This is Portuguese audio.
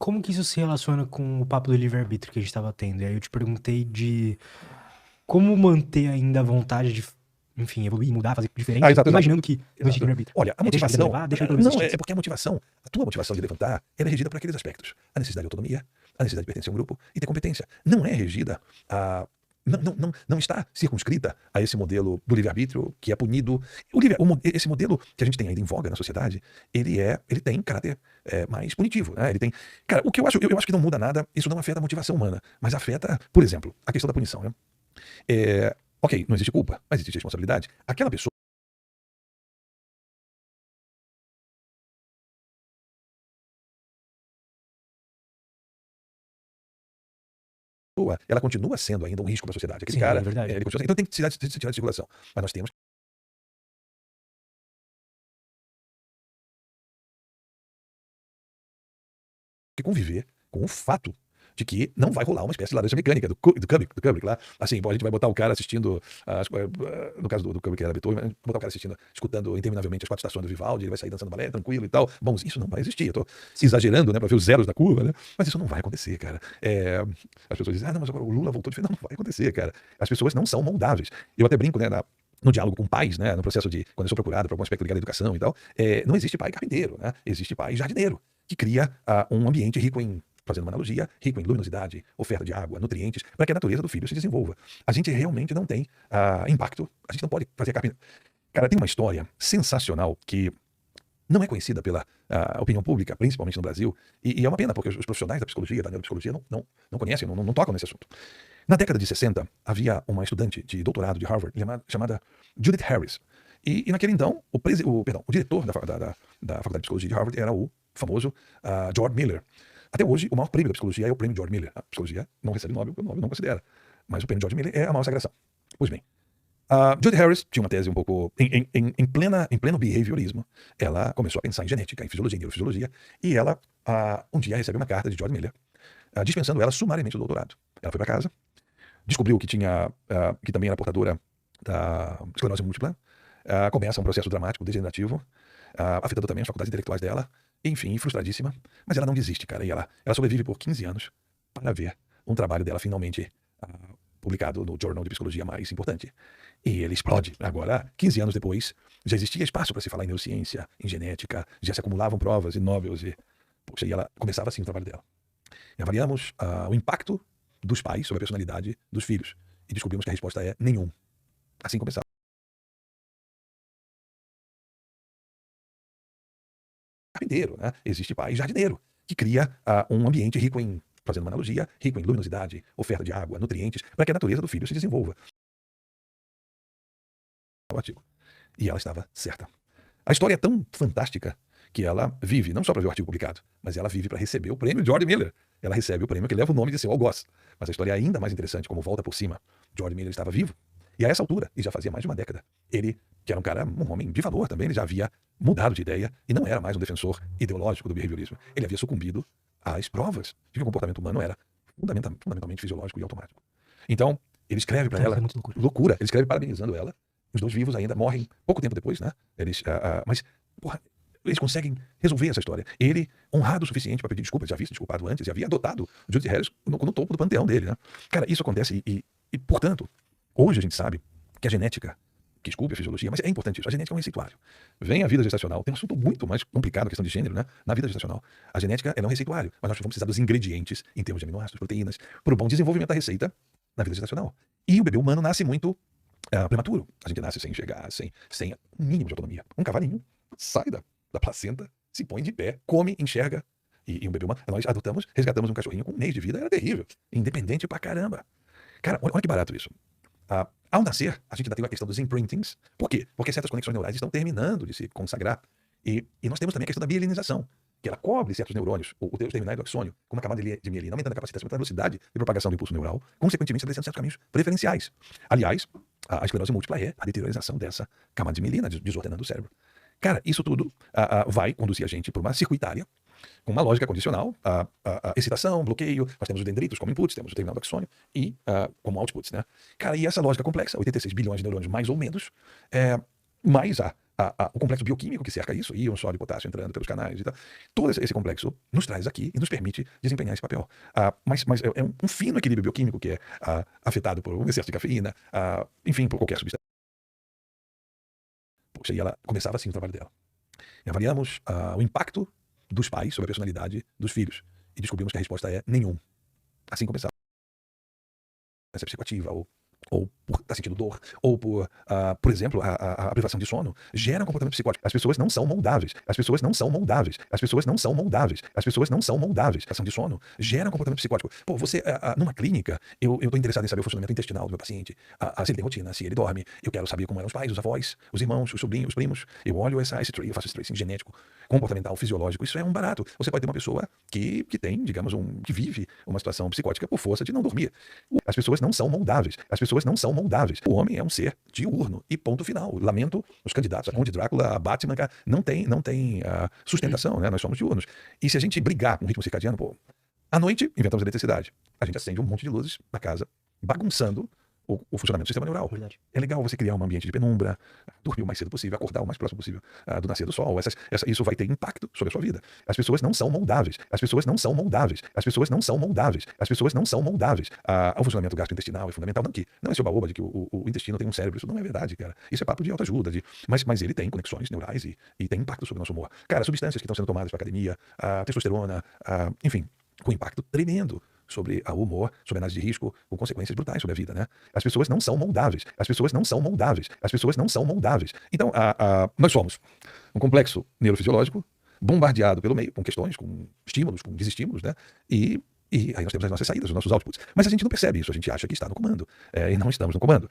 como que isso se relaciona com o papo do livre-arbítrio que a gente estava tendo? E aí eu te perguntei de como manter ainda a vontade de, enfim, evoluir, mudar, fazer diferente, Exato, exato. imaginando que não existe Exato. livre-arbítrio. Olha, a Deixa a vida me motivação. levar, deixa eu Não, existir. é porque a tua motivação de levantar, ela é regida por aqueles aspectos. A necessidade de autonomia, a necessidade de pertencer a um grupo e ter competência. Não é regida a. Não está circunscrita a esse modelo do livre-arbítrio que é punido. Esse modelo que a gente tem ainda em voga na sociedade, ele tem caráter mais punitivo, né? Ele tem. Cara, o que eu acho que não muda nada, isso não afeta a motivação humana, mas afeta, por exemplo, a questão da punição, né? Ok, não existe culpa, mas existe responsabilidade. Aquela pessoa, ela continua sendo ainda um risco para a sociedade. Aquele Sim, é cara, verdade. ele continua. Então tem que ser tirado de circulação. Mas nós temos que conviver com o fato de que não vai rolar uma espécie de laranja mecânica do Kubrick lá. Assim, bom, a gente vai botar o cara assistindo, no caso do Kubrick, que era Beethoven, botar o cara assistindo, escutando interminavelmente as 4 estações do Vivaldi, ele vai sair dançando balé tranquilo e tal. Bom, isso não vai existir. Eu tô exagerando, né, para ver os zeros da curva, né? Mas isso não vai acontecer, cara. As pessoas dizem, não, mas agora o Lula voltou de... Não, não vai acontecer, cara. As pessoas não são moldáveis. Eu até brinco, né, no diálogo com pais, né, no processo de, quando eu sou procurado por algum aspecto ligado à educação e tal, não existe pai carpinteiro, né? Existe pai jardineiro, que cria um ambiente rico em, fazendo uma analogia, rico em luminosidade, oferta de água, nutrientes, para que a natureza do filho se desenvolva. A gente realmente não tem impacto, a gente não pode fazer carpinteiro. Cara, tem uma história sensacional que não é conhecida pela opinião pública, principalmente no Brasil, e é uma pena, porque os profissionais da psicologia, da neuropsicologia, não conhecem, não tocam nesse assunto. Na década de 60, havia uma estudante de doutorado de Harvard chamada Judith Harris. E naquele então, o diretor da Faculdade de Psicologia de Harvard era o famoso George Miller. Até hoje, o maior prêmio da psicologia é o prêmio George Miller. A psicologia não recebe Nobel, porque o Nobel não considera. Mas o prêmio George Miller é a maior sagração. Pois bem, a Judith Harris tinha uma tese um pouco em pleno behaviorismo. Ela começou a pensar em genética, em fisiologia, em neurofisiologia, e ela um dia recebe uma carta de George Miller dispensando ela sumariamente do doutorado. Ela foi para casa, descobriu que que também era portadora da esclerose múltipla, começa um processo dramático, degenerativo, afetando também as faculdades intelectuais dela, enfim, frustradíssima, mas ela não desiste, cara, e ela sobrevive por 15 anos para ver um trabalho dela finalmente publicado no jornal de psicologia mais importante. E ele explode. Agora, 15 anos depois, já existia espaço para se falar em neurociência, em genética, já se acumulavam provas e Nobels, e ela começava assim o trabalho dela. E avaliamos o impacto dos pais sobre a personalidade dos filhos. E descobrimos que a resposta é nenhum. Assim começava. Carpinteiro, né? Existe pai jardineiro, que cria um ambiente rico em, fazendo uma analogia, rico em luminosidade, oferta de água, nutrientes, para que a natureza do filho se desenvolva. O artigo. E ela estava certa. A história é tão fantástica que ela vive, não só para ver o artigo publicado, mas ela vive para receber o prêmio George Miller. Ela recebe o prêmio que leva o nome de seu algoz. Mas a história é ainda mais interessante, como volta por cima. George Miller estava vivo. E a essa altura, e já fazia mais de uma década, ele, que era um cara, um homem de valor também, ele já havia mudado de ideia e não era mais um defensor ideológico do behaviorismo. Ele havia sucumbido às provas de que o comportamento humano era fundamentalmente fisiológico e automático. Então, ele escreve para ela, É muito loucura. loucura, ele escreve parabenizando ela. Os dois vivos ainda morrem pouco tempo depois, né? Mas, porra, eles conseguem resolver essa história. Ele, honrado o suficiente para pedir desculpas, já havia se desculpado antes e havia adotado o Judith Harris no topo do panteão dele, né? Cara, isso acontece portanto, hoje a gente sabe que a genética, que desculpe a fisiologia, mas é importante isso, a genética é um receituário. Vem a vida gestacional, tem um assunto muito mais complicado, a questão de gênero, né? Na vida gestacional, a genética é um receituário, mas nós vamos precisar dos ingredientes, em termos de aminoácidos, proteínas, para o bom desenvolvimento da receita na vida gestacional. E o bebê humano nasce muito prematuro. A gente nasce sem enxergar, sem um mínimo de autonomia. Um cavalinho sai da placenta, se põe de pé, come, enxerga. E um bebê humano, nós resgatamos um cachorrinho com 1 mês de vida, era terrível. Independente pra caramba. Cara, olha que barato isso. Ao nascer, a gente ainda tem a questão dos imprintings. Por quê? Porque certas conexões neurais estão terminando de se consagrar. E nós temos também a questão da mielinização, que ela cobre certos neurônios, os terminais do axônio, com uma camada de mielina, aumentando a capacidade, aumentando a velocidade de propagação do impulso neural, consequentemente estabelecendo certos caminhos preferenciais. Aliás, a esclerose múltipla é a deteriorização dessa camada de mielina, desordenando o cérebro. Cara, isso tudo vai conduzir a gente para uma circuitária, com uma lógica condicional, excitação, bloqueio, nós temos os dendritos como inputs, temos o terminal do axônio e como outputs, né? Cara, e essa lógica complexa, 86 bilhões de neurônios mais ou menos, mais o complexo bioquímico que cerca isso, íon, sódio e potássio entrando pelos canais e tal, todo esse complexo nos traz aqui e nos permite desempenhar esse papel. Mas é um fino equilíbrio bioquímico que é afetado por um excesso de cafeína, enfim, por qualquer substância. Poxa, e ela começava assim o trabalho dela. E avaliamos o impacto dos pais sobre a personalidade dos filhos e descobrimos que a resposta é nenhum. Assim começava. Essa psicoativa, ou por estar sentindo dor, ou por exemplo, a privação de sono, gera um comportamento psicótico. As pessoas não são moldáveis. As pessoas não são moldáveis. As pessoas não são moldáveis. As pessoas não são moldáveis. A privação de sono gera um comportamento psicótico. Pô, você, numa clínica, eu tô interessado em saber o funcionamento intestinal do meu paciente, se ele tem rotina, se ele dorme, eu quero saber como eram os pais, os avós, os irmãos, os sobrinhos, os primos. Eu olho esse tree, eu faço esse tracing genético, comportamental, fisiológico. Isso é um barato. Você pode ter uma pessoa que tem, digamos, que vive uma situação psicótica por força de não dormir. As pessoas não são moldáveis. As pessoas não são moldáveis. O homem é um ser diurno e ponto final. Lamento os candidatos a Conde Drácula, a Batman, não tem sustentação, né? Nós somos diurnos. E se a gente brigar com o ritmo circadiano, pô, à noite inventamos eletricidade. A gente acende um monte de luzes na casa, bagunçando o funcionamento do sistema neural. Verdade. É legal você criar um ambiente de penumbra, dormir o mais cedo possível, acordar o mais próximo possível do nascer do sol. Isso vai ter impacto sobre a sua vida. As pessoas não são moldáveis. As pessoas não são moldáveis. As pessoas não são moldáveis. As pessoas não são moldáveis. O funcionamento gastrointestinal é fundamental. Não esse oba-oba de que o intestino tem um cérebro. Isso não é verdade, cara. Isso é papo de autoajuda. Mas ele tem conexões neurais e tem impacto sobre o nosso humor. Cara, substâncias que estão sendo tomadas para academia, testosterona, enfim, com impacto tremendo sobre o humor, sobre análise de risco, com consequências brutais sobre a vida, né? As pessoas não são moldáveis. As pessoas não são moldáveis. As pessoas não são moldáveis. Então, nós somos um complexo neurofisiológico bombardeado pelo meio, com questões, com estímulos, com desestímulos, né? E aí nós temos as nossas saídas, os nossos outputs. Mas a gente não percebe isso, a gente acha que está no comando. E não estamos no comando.